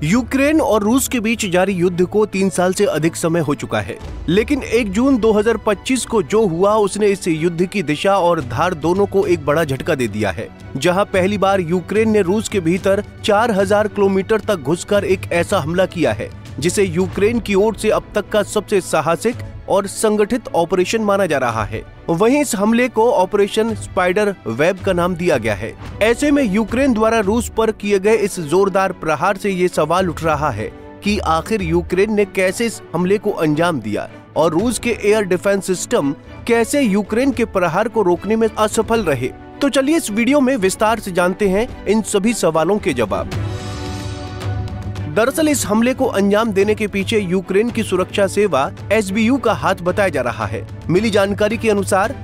Ukraine और रूस के बीच जारी युद्ध को 3 साल से अधिक समय हो चुका है, लेकिन 1 जून 2025 को जो हुआ उसने इस युद्ध की दिशा और धार दोनों को एक बड़ा झटका दे दिया है। जहां पहली बार यूक्रेन ने रूस के भीतर 4000 किलोमीटर तक घुसकर एक ऐसा हमला किया है जिसे यूक्रेन की ओर से अब तक का सबसे साहसिक और संगठित ऑपरेशन माना जा रहा है। वहीं इस हमले को ऑपरेशन स्पाइडर वेब का नाम दिया गया है। ऐसे में यूक्रेन द्वारा रूस पर किए गए इस जोरदार प्रहार से ये सवाल उठ रहा है कि आखिर यूक्रेन ने कैसे इस हमले को अंजाम दिया और रूस के एयर डिफेंस सिस्टम कैसे यूक्रेन के प्रहार को रोकने में असफल रहे। तो चलिए इस वीडियो में विस्तार से जानते हैं इन सभी सवालों के जवाब। दरअसल इस हमले को अंजाम देने के पीछे यूक्रेन की सुरक्षा सेवा SBU का हाथ बताया जा रहा है। मिली जानकारी के अनुसार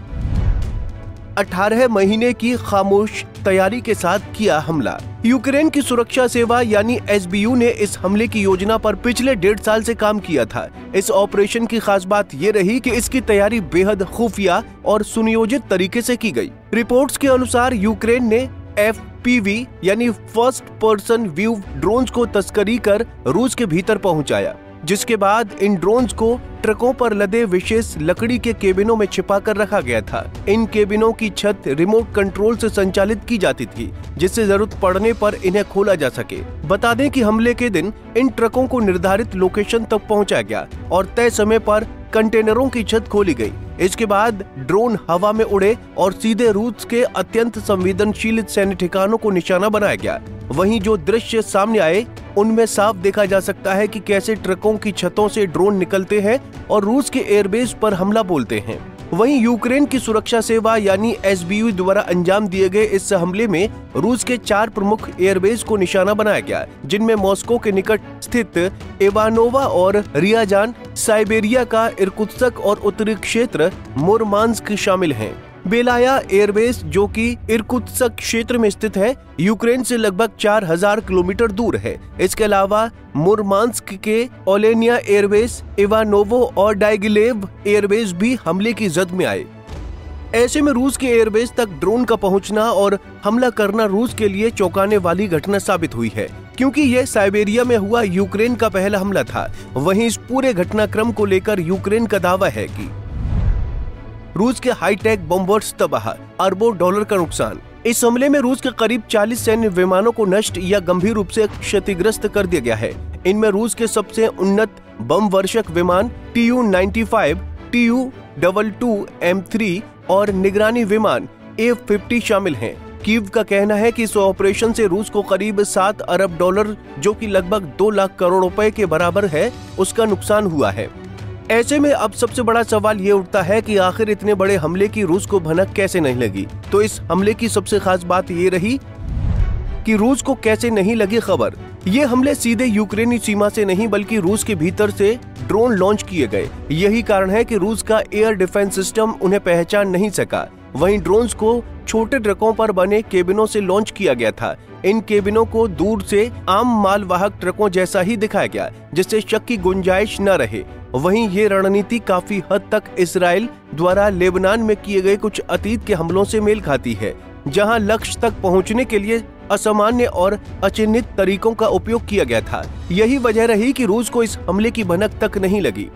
18 महीने की खामोश तैयारी के साथ किया हमला। यूक्रेन की सुरक्षा सेवा यानी SBU ने इस हमले की योजना पर पिछले 1.5 साल से काम किया था। इस ऑपरेशन की खास बात ये रही कि इसकी तैयारी बेहद खुफिया और सुनियोजित तरीके से की गई। रिपोर्ट्स के अनुसार यूक्रेन ने FPV यानी फर्स्ट पर्सन व्यू ड्रोन्स को तस्करी कर रूस के भीतर पहुंचाया, जिसके बाद इन ड्रोन्स को ट्रकों पर लदे विशेष लकड़ी के केबिनों में छिपा कर रखा गया था। इन केबिनों की छत रिमोट कंट्रोल से संचालित की जाती थी, जिससे जरूरत पड़ने पर इन्हें खोला जा सके। बता दें कि हमले के दिन इन ट्रकों को निर्धारित लोकेशन तक पहुंचाया गया और तय समय पर कंटेनरों की छत खोली गई। इसके बाद ड्रोन हवा में उड़े और सीधे रूस के अत्यंत संवेदनशील सैन्य ठिकानों को निशाना बनाया गया। वहीं जो दृश्य सामने आए उनमें साफ देखा जा सकता है कि कैसे ट्रकों की छतों से ड्रोन निकलते हैं और रूस के एयरबेस पर हमला बोलते हैं। वहीं यूक्रेन की सुरक्षा सेवा यानी SBU द्वारा अंजाम दिए गए इस हमले में रूस के 4 प्रमुख एयरबेस को निशाना बनाया गया, जिनमें मॉस्को के निकट स्थित इवानोवा और रियाजान, साइबेरिया का इर्कुत्स्क और उत्तरी क्षेत्र मुरमांस्क शामिल हैं। बेलाया एयरबेस, जो कि इर्कुत्स्क क्षेत्र में स्थित है, यूक्रेन से लगभग 4000 किलोमीटर दूर है। इसके अलावा मुरमांस्क के ओलेनिया एयरबेस, इवानोवो और डाइगिलेव एयरबेस भी हमले की जद में आए। ऐसे में रूस के एयरबेस तक ड्रोन का पहुंचना और हमला करना रूस के लिए चौंकाने वाली घटना साबित हुई है, क्योंकि यह साइबेरिया में हुआ यूक्रेन का पहला हमला था। वहीं इस पूरे घटनाक्रम को लेकर यूक्रेन का दावा है कि रूस के हाईटेक बॉम्बर्स तबाह, अरबों डॉलर का नुकसान। इस हमले में रूस के करीब 40 सैन्य विमानों को नष्ट या गंभीर रूप से क्षतिग्रस्त कर दिया गया है। इनमें रूस के सबसे उन्नत बम वर्षक विमान Tu-95, Tu-22M3 और निगरानी विमान A-50 शामिल हैं। कीव का कहना है कि इस ऑपरेशन से रूस को करीब 7 अरब डॉलर, जो कि लगभग 2 लाख करोड़ रुपए के बराबर है, उसका नुकसान हुआ है। ऐसे में अब सबसे बड़ा सवाल ये उठता है कि आखिर इतने बड़े हमले की रूस को भनक कैसे नहीं लगी। तो इस हमले की सबसे खास बात ये रही कि रूस को कैसे नहीं लगी खबर। ये हमले सीधे यूक्रेनी सीमा से नहीं बल्कि रूस के भीतर से ड्रोन लॉन्च किए गए। यही कारण है कि रूस का एयर डिफेंस सिस्टम उन्हें पहचान नहीं सका। वहीं ड्रोन्स को छोटे ट्रकों पर बने केबिनों से लॉन्च किया गया था। इन केबिनों को दूर से आम मालवाहक ट्रकों जैसा ही दिखाया गया, जिससे शक की गुंजाइश न रहे। वहीं ये रणनीति काफी हद तक इसराइल द्वारा लेबनान में किए गए कुछ अतीत के हमलों से मेल खाती है, जहां लक्ष्य तक पहुंचने के लिए असामान्य और अचिन्हित तरीकों का उपयोग किया गया था। यही वजह रही कि रूस को इस हमले की भनक तक नहीं लगी।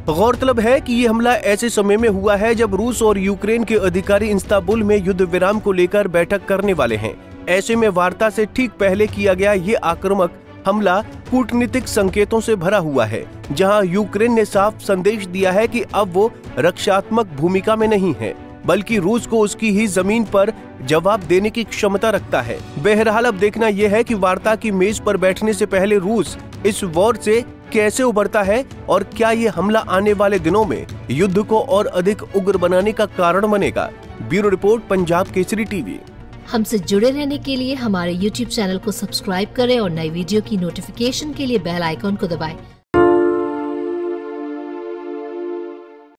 गौरतलब है कि ये हमला ऐसे समय में हुआ है जब रूस और यूक्रेन के अधिकारी इस्तांबुल में युद्ध विराम को लेकर बैठक करने वाले हैं। ऐसे में वार्ता से ठीक पहले किया गया ये आक्रामक हमला कूटनीतिक संकेतों से भरा हुआ है, जहां यूक्रेन ने साफ संदेश दिया है कि अब वो रक्षात्मक भूमिका में नहीं है, बल्कि रूस को उसकी ही जमीन पर जवाब देने की क्षमता रखता है। बहरहाल अब देखना यह है कि वार्ता की मेज पर बैठने से पहले रूस इस वॉर से कैसे उभरता है और क्या ये हमला आने वाले दिनों में युद्ध को और अधिक उग्र बनाने का कारण बनेगा। Bureau report, Punjab Kesari TV. हमसे जुड़े रहने के लिए हमारे YouTube चैनल को सब्सक्राइब करें और नई वीडियो की नोटिफिकेशन के लिए बेल आइकॉन को दबाएं।